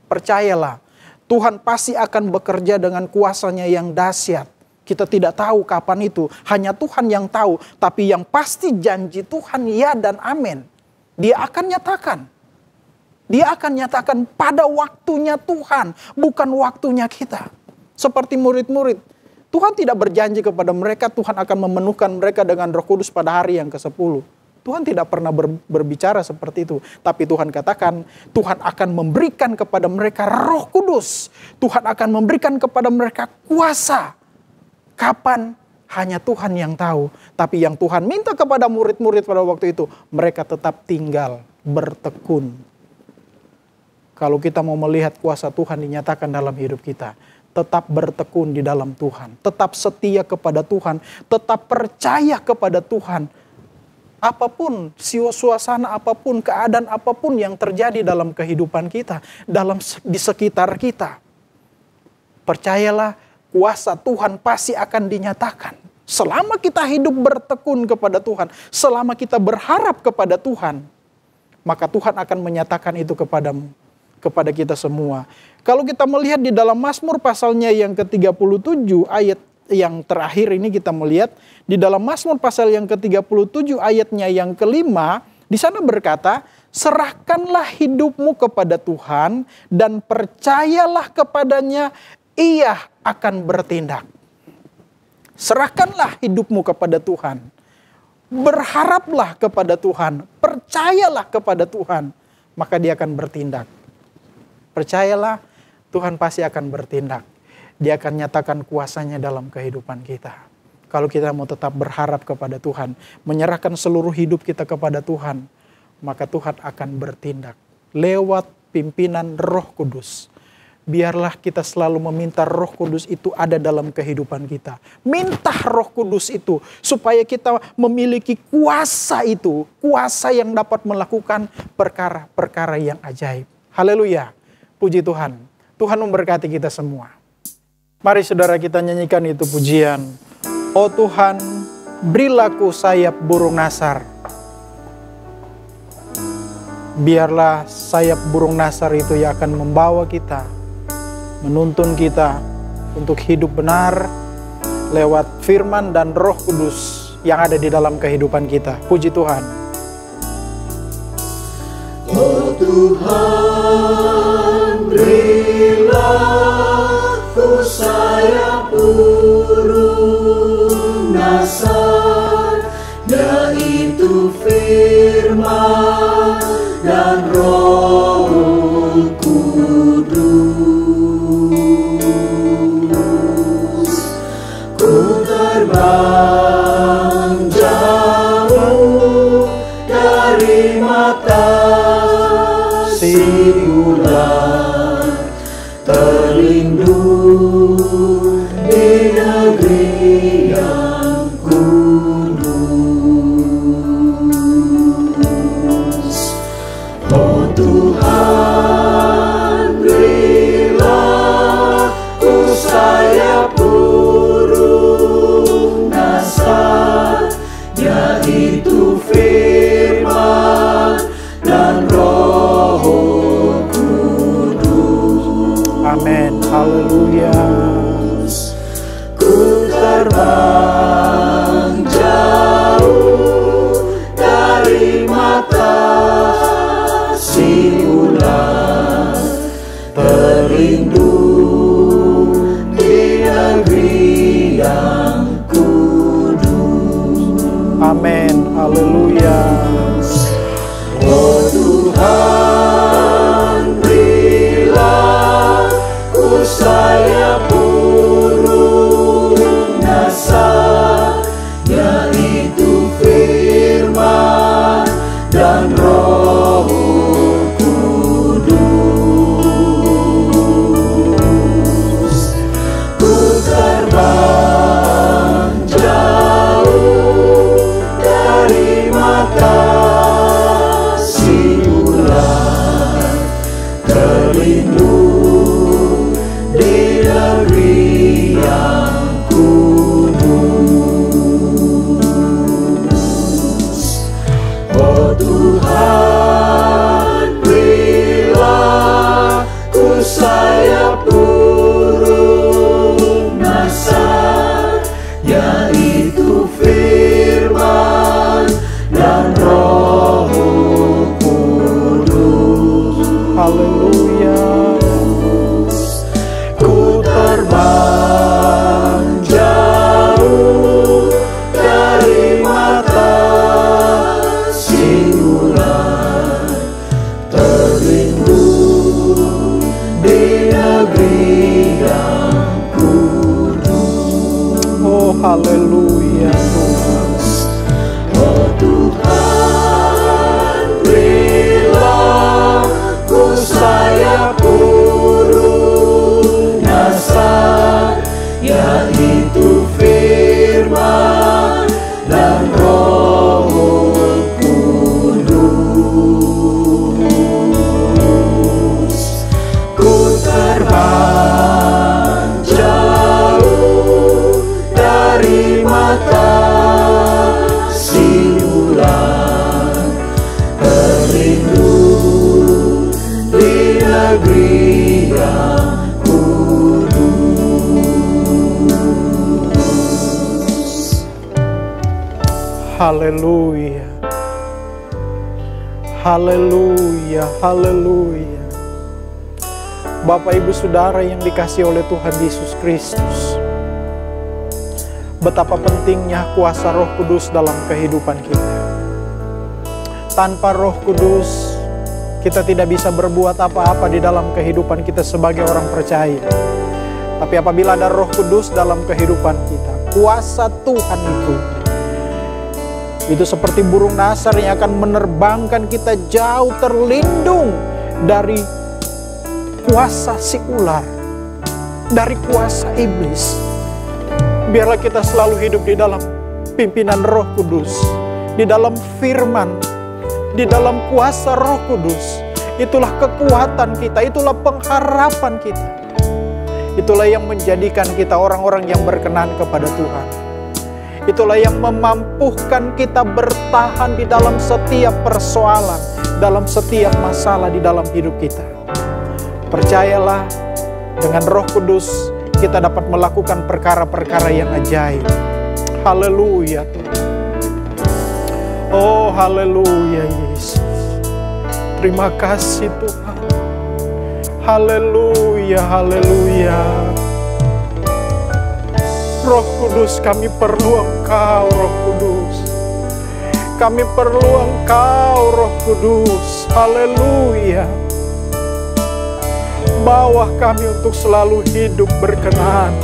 Percayalah, Tuhan pasti akan bekerja dengan kuasanya yang dahsyat. Kita tidak tahu kapan itu, hanya Tuhan yang tahu. Tapi yang pasti janji Tuhan ya dan amin. Dia akan nyatakan. Dia akan nyatakan pada waktunya Tuhan, bukan waktunya kita. Seperti murid-murid. Tuhan tidak berjanji kepada mereka, Tuhan akan memenuhkan mereka dengan Roh Kudus pada hari yang ke-10. Tuhan tidak pernah berbicara seperti itu. Tapi Tuhan katakan, Tuhan akan memberikan kepada mereka Roh Kudus. Tuhan akan memberikan kepada mereka kuasa. Kapan? Hanya Tuhan yang tahu. Tapi yang Tuhan minta kepada murid-murid pada waktu itu, mereka tetap tinggal, bertekun. Kalau kita mau melihat kuasa Tuhan dinyatakan dalam hidup kita, tetap bertekun di dalam Tuhan. Tetap setia kepada Tuhan. Tetap percaya kepada Tuhan. Apapun, suasana apapun, keadaan apapun yang terjadi dalam kehidupan kita. Di sekitar kita. Percayalah, kuasa Tuhan pasti akan dinyatakan. Selama kita hidup bertekun kepada Tuhan. Selama kita berharap kepada Tuhan. Maka Tuhan akan menyatakan itu kepada kita semua. Kalau kita melihat di dalam Mazmur pasalnya yang ke-37 ayat yang terakhir ini kita melihat di dalam Mazmur pasal yang ke-37 ayatnya yang ke-5 di sana berkata, serahkanlah hidupmu kepada Tuhan dan percayalah kepadanya, Ia akan bertindak. Serahkanlah hidupmu kepada Tuhan. Berharaplah kepada Tuhan, percayalah kepada Tuhan, maka Dia akan bertindak. Percayalah, Tuhan pasti akan bertindak. Dia akan nyatakan kuasanya dalam kehidupan kita. Kalau kita mau tetap berharap kepada Tuhan, menyerahkan seluruh hidup kita kepada Tuhan, maka Tuhan akan bertindak. Lewat pimpinan Roh Kudus. Biarlah kita selalu meminta Roh Kudus itu ada dalam kehidupan kita. Minta Roh Kudus itu supaya kita memiliki kuasa itu. Kuasa yang dapat melakukan perkara-perkara yang ajaib. Haleluya. Puji Tuhan. Tuhan memberkati kita semua. Mari saudara kita nyanyikan itu pujian. Oh Tuhan, berilah ku sayap burung nasar. Biarlah sayap burung nasar itu yang akan membawa kita, menuntun kita untuk hidup benar lewat firman dan Roh Kudus yang ada di dalam kehidupan kita. Puji Tuhan. Oh Tuhan, berilah ku sayap burung nasar, yaitu firman dan Roh Kudus. Ku terbang jauh dari mata si ular, terlindung di negeri yang kudus. Oh Tuhan, berilah ku sayap burung nasar, yaitu firman dan Roh Kudus. Amin. Haleluya. Ku terbang jauh dari mata si ular, terlindung di negeri yang kudus. Amin. Haleluya. Oh Tuhan, berilah ku sayap burung nasar, yaitu firman dan Roh Kudus. Ku terbang jauh dari mata si ular, terlindung di negeri yang kudus. Oh Tuhan, berilah ku sayap burung nasar, yaitu firman dan Roh Kudus. Haleluya. Ku terbang jauh dari mata si ular, terlindung di negeri yang kudus. Oh haleluya Tuhan. Oh Tuhan, berilah ku sayap burung nasar, yaitu firman dan Roh Kudus. Ku terbang jauh dari mata si ular, terlindung di negeri yang kudus. Haleluya. Haleluya. Haleluya. Bapak Ibu Saudara yang dikasihi oleh Tuhan Yesus Kristus, betapa pentingnya kuasa Roh Kudus dalam kehidupan kita. Tanpa Roh Kudus, kita tidak bisa berbuat apa-apa di dalam kehidupan kita sebagai orang percaya. Tapi apabila ada Roh Kudus dalam kehidupan kita, kuasa Tuhan itu seperti burung nasar yang akan menerbangkan kita jauh, terlindung dari kuasa si ular, dari kuasa iblis. Biarlah kita selalu hidup di dalam pimpinan Roh Kudus, di dalam firman, di dalam kuasa Roh Kudus. Itulah kekuatan kita, itulah pengharapan kita. Itulah yang menjadikan kita orang-orang yang berkenan kepada Tuhan. Itulah yang memampukan kita bertahan di dalam setiap persoalan, dalam setiap masalah di dalam hidup kita. Percayalah, dengan Roh Kudus kita dapat melakukan perkara-perkara yang ajaib. Haleluya Tuhan. Oh haleluya Yesus. Terima kasih Tuhan. Haleluya, haleluya. Roh Kudus, kami perlu Engkau, Roh Kudus. Kami perlu Engkau, Roh Kudus. Haleluya. Bawa kami untuk selalu hidup berkenan.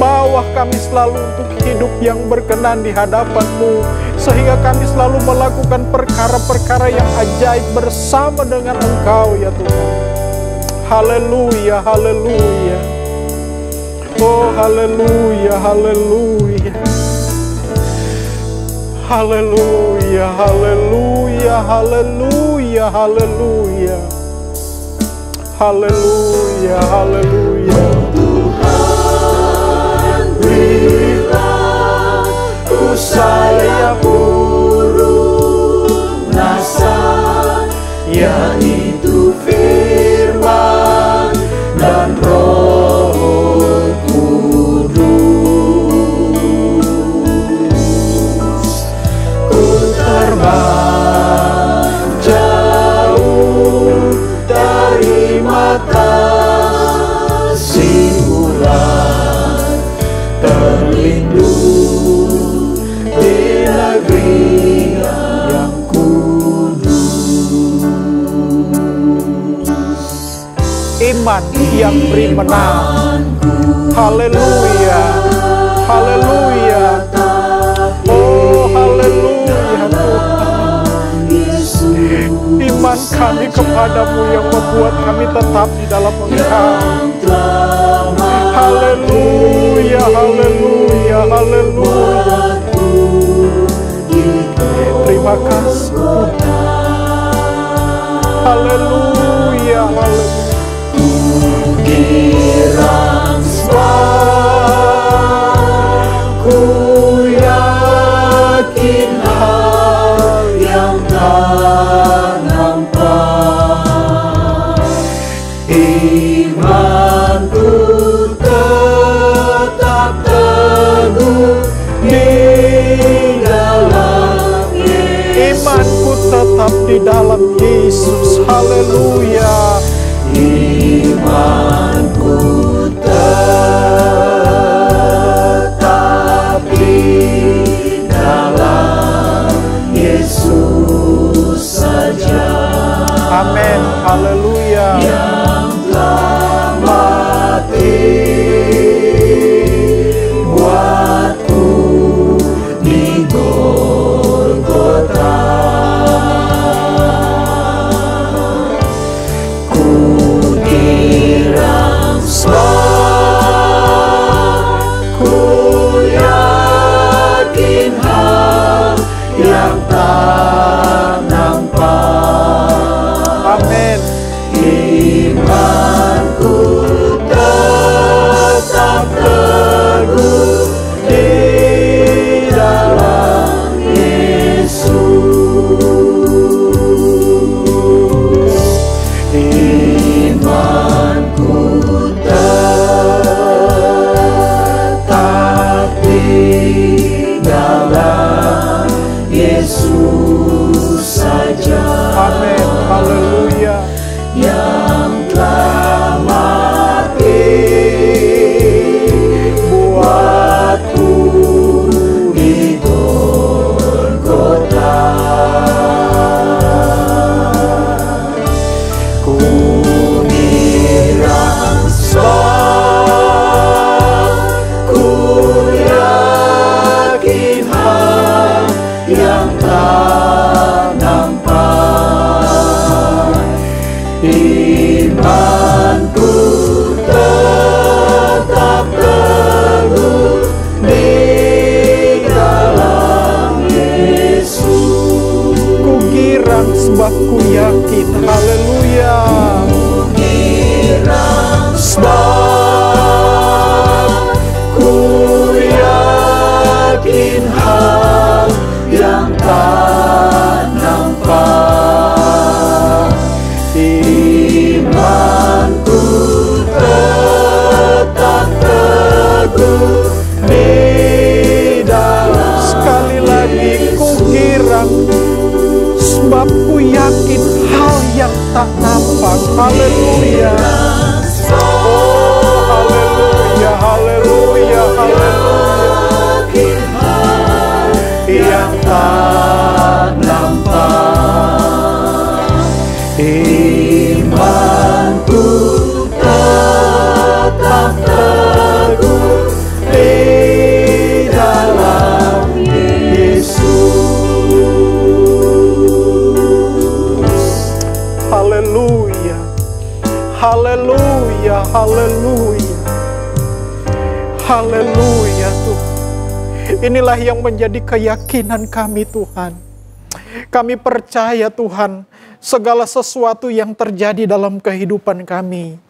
Bawa kami selalu untuk hidup yang berkenan di hadapan-Mu, sehingga kami selalu melakukan perkara-perkara yang ajaib bersama dengan Engkau ya Tuhan. Haleluya, haleluya. Oh haleluya, haleluya. Haleluya, haleluya, haleluya, haleluya. Haleluya, haleluya. Tuhan, berilah saya Purunasa, yaitu firman dan Roh Kudus. Ku terbang jauh dari mata simulan, terlindung di negeri yang kudus. Iman yang beri menang. Haleluya, haleluya. Oh haleluya Tuhan. Iman kami kepadamu yang membuat kami tetap di dalam Engkau. Haleluya, haleluya, haleluya. Terima kasih. Haleluya, haleluya. Kirang ku yakin hal yang tak nampak. Imanku tetap teguh di dalam Yesus. Imanku tetap di dalam Yesus. Haleluya. Imanku tetap di dalam Yesus saja. Amin. Haleluya. Yang telah mati buatku di Golgota. Ku yakin hal yang tak nampak. Amin. Imanku tetap teguh di dalam Yesus. Imanku tetap di dalam Yesus saja. Amin. Haleluya. Yang telah mati buatku di Golgota. Ku ku yakin hal yang tak nampak. Imanku tetap teguh di dalam Yesus. Ku girang sebab ku yakin. Haleluya. Ku girang sebab tak nampak. Imanku tetap teguh di dalam Yesus. Haleluya, haleluya, haleluya, haleluya Tuhan. Inilah yang menjadi keyakinan kami Tuhan. Kami percaya Tuhan, segala sesuatu yang terjadi dalam kehidupan kami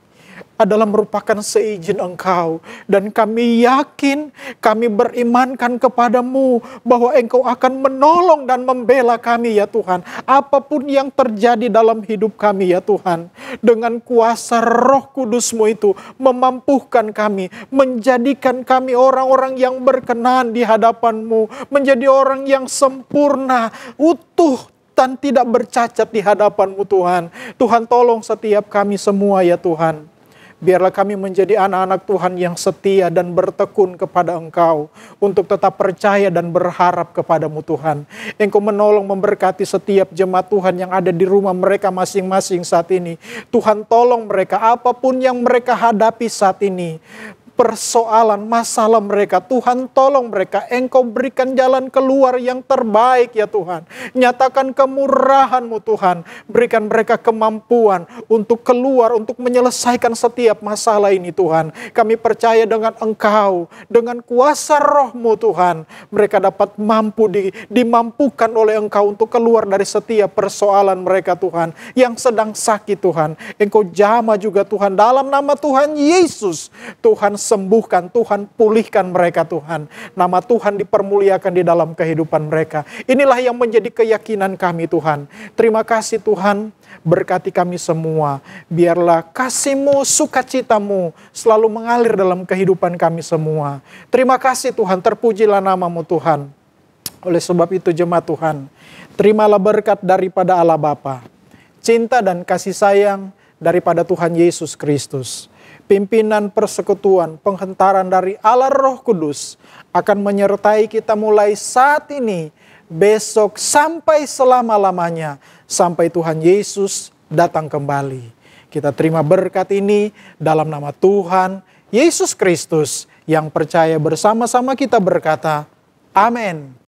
adalah merupakan seizin Engkau. Dan kami yakin, kami berimankan kepadamu bahwa Engkau akan menolong dan membela kami ya Tuhan. Apapun yang terjadi dalam hidup kami ya Tuhan. Dengan kuasa Roh Kudus-Mu itu memampukan kami, menjadikan kami orang-orang yang berkenan di hadapan-Mu. Menjadi orang yang sempurna, utuh, dan tidak bercacat di hadapan-Mu Tuhan. Tuhan tolong setiap kami semua ya Tuhan. Biarlah kami menjadi anak-anak Tuhan yang setia dan bertekun kepada Engkau. Untuk tetap percaya dan berharap kepadamu Tuhan. Engkau menolong memberkati setiap jemaat Tuhan yang ada di rumah mereka masing-masing saat ini. Tuhan tolong mereka apapun yang mereka hadapi saat ini. Persoalan, masalah mereka, Tuhan tolong mereka. Engkau berikan jalan keluar yang terbaik ya Tuhan. Nyatakan kemurahan-Mu Tuhan. Berikan mereka kemampuan untuk keluar, untuk menyelesaikan setiap masalah ini Tuhan. Kami percaya dengan Engkau, dengan kuasa Roh-Mu Tuhan. Mereka dapat dimampukan oleh Engkau untuk keluar dari setiap persoalan mereka Tuhan. Yang sedang sakit Tuhan. Engkau jamah juga Tuhan dalam nama Tuhan Yesus. Tuhan sembuhkan, Tuhan pulihkan mereka Tuhan. Nama Tuhan dipermuliakan di dalam kehidupan mereka. Inilah yang menjadi keyakinan kami Tuhan. Terima kasih Tuhan, berkati kami semua. Biarlah kasih-Mu, sukacita-Mu selalu mengalir dalam kehidupan kami semua. Terima kasih Tuhan, terpujilah nama-Mu Tuhan. Oleh sebab itu jemaat Tuhan, terimalah berkat daripada Allah Bapa, cinta dan kasih sayang daripada Tuhan Yesus Kristus. Pimpinan persekutuan, penghentaran dari Allah Roh Kudus akan menyertai kita mulai saat ini, besok sampai selama-lamanya, sampai Tuhan Yesus datang kembali. Kita terima berkat ini dalam nama Tuhan Yesus Kristus, yang percaya bersama-sama kita berkata, amin.